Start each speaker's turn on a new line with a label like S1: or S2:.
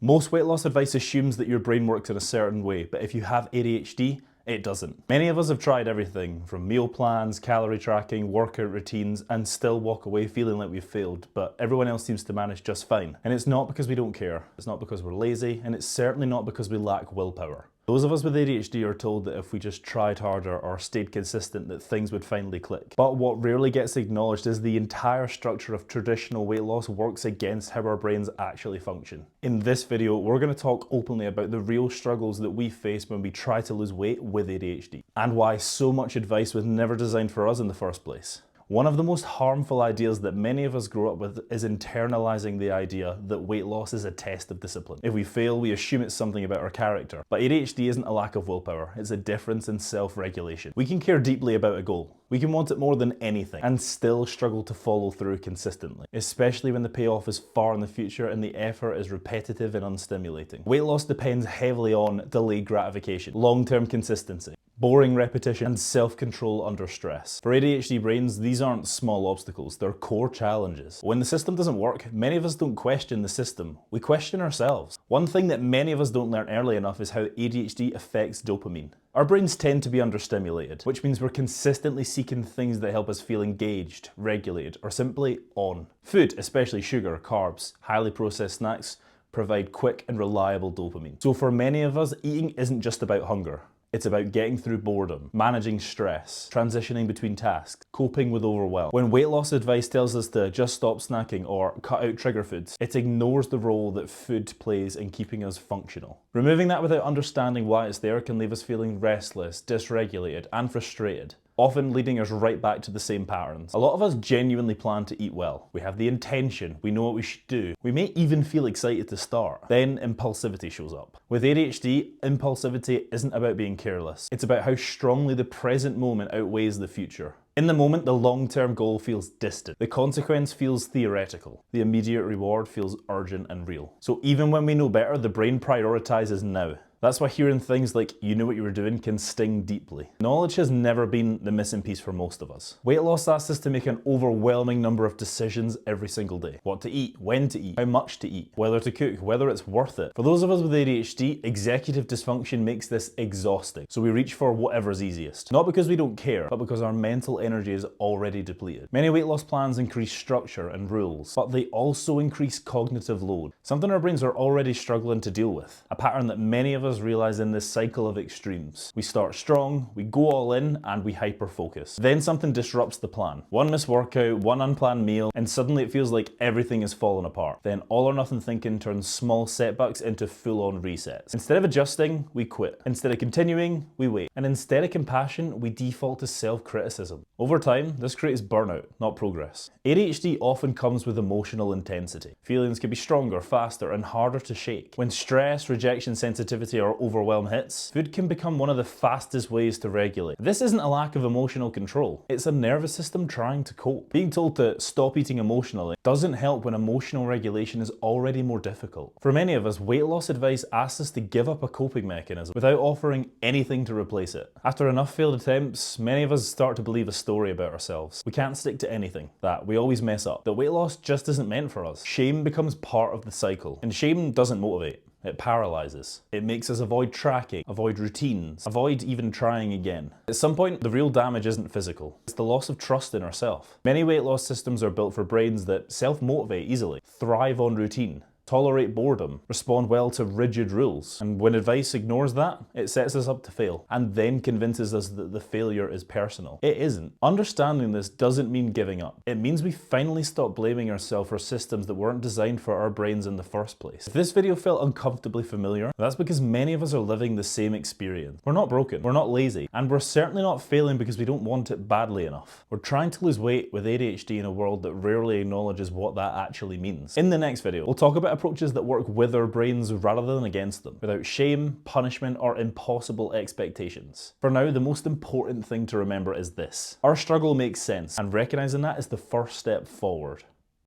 S1: Most weight loss advice assumes that your brain works in a certain way, but if you have ADHD, it doesn't. Many of us have tried everything from meal plans, calorie tracking, workout routines, and still walk away feeling like we've failed, but everyone else seems to manage just fine. And it's not because we don't care, it's not because we're lazy, and it's certainly not because we lack willpower. Those of us with ADHD are told that if we just tried harder or stayed consistent that things would finally click. But what rarely gets acknowledged is the entire structure of traditional weight loss works against how our brains actually function. In this video, we're going to talk openly about the real struggles that we face when we try to lose weight with ADHD, and why so much advice was never designed for us in the first place. One of the most harmful ideas that many of us grow up with is internalizing the idea that weight loss is a test of discipline. If we fail, we assume it's something about our character. But ADHD isn't a lack of willpower, it's a difference in self-regulation. We can care deeply about a goal. We can want it more than anything and still struggle to follow through consistently, especially when the payoff is far in the future and the effort is repetitive and unstimulating. Weight loss depends heavily on delayed gratification, long-term consistency, boring repetition, and self-control under stress. For ADHD brains, these aren't small obstacles, they're core challenges. When the system doesn't work, many of us don't question the system, we question ourselves. One thing that many of us don't learn early enough is how ADHD affects dopamine. Our brains tend to be understimulated, which means we're consistently seeking things that help us feel engaged, regulated, or simply on. Food, especially sugar, carbs, highly processed snacks, provide quick and reliable dopamine. So for many of us, eating isn't just about hunger. It's about getting through boredom, managing stress, transitioning between tasks, coping with overwhelm. When weight loss advice tells us to just stop snacking or cut out trigger foods, it ignores the role that food plays in keeping us functional. Removing that without understanding why it's there can leave us feeling restless, dysregulated, and frustrated, often leading us right back to the same patterns. A lot of us genuinely plan to eat well. We have the intention, we know what we should do. We may even feel excited to start. Then impulsivity shows up. With ADHD, impulsivity isn't about being careless. It's about how strongly the present moment outweighs the future. In the moment, the long-term goal feels distant. The consequence feels theoretical. The immediate reward feels urgent and real. So even when we know better, the brain prioritizes now. That's why hearing things like, "you knew what you were doing," can sting deeply. Knowledge has never been the missing piece for most of us. Weight loss asks us to make an overwhelming number of decisions every single day. What to eat, when to eat, how much to eat, whether to cook, whether it's worth it. For those of us with ADHD, executive dysfunction makes this exhausting. So we reach for whatever's easiest. Not because we don't care, but because our mental energy is already depleted. Many weight loss plans increase structure and rules, but they also increase cognitive load, something our brains are already struggling to deal with. A pattern that many of us realize in this cycle of extremes. We start strong, we go all in, and we hyper-focus. Then something disrupts the plan. One missed workout, one unplanned meal, and suddenly it feels like everything is falling apart. Then all or nothing thinking turns small setbacks into full-on resets. Instead of adjusting, we quit. Instead of continuing, we wait. And instead of compassion, we default to self-criticism. Over time, this creates burnout, not progress. ADHD often comes with emotional intensity. Feelings can be stronger, faster, and harder to shake. When stress, rejection, sensitivity, or overwhelm hits, food can become one of the fastest ways to regulate. This isn't a lack of emotional control, it's a nervous system trying to cope. Being told to stop eating emotionally doesn't help when emotional regulation is already more difficult. For many of us, weight loss advice asks us to give up a coping mechanism without offering anything to replace it. After enough failed attempts, many of us start to believe a story about ourselves. We can't stick to anything, that we always mess up, that weight loss just isn't meant for us. Shame becomes part of the cycle, and shame doesn't motivate. It paralyzes. It makes us avoid tracking, avoid routines, avoid even trying again. At some point, the real damage isn't physical. It's the loss of trust in ourselves. Many weight loss systems are built for brains that self-motivate easily, thrive on routine, tolerate boredom, respond well to rigid rules. And when advice ignores that, it sets us up to fail, and then convinces us that the failure is personal. It isn't. Understanding this doesn't mean giving up. It means we finally stop blaming ourselves for systems that weren't designed for our brains in the first place. If this video felt uncomfortably familiar, that's because many of us are living the same experience. We're not broken, we're not lazy, and we're certainly not failing because we don't want it badly enough. We're trying to lose weight with ADHD in a world that rarely acknowledges what that actually means. In the next video, we'll talk about approaches that work with our brains rather than against them, without shame, punishment, or impossible expectations. For now, the most important thing to remember is this: our struggle makes sense, and recognizing that is the first step forward.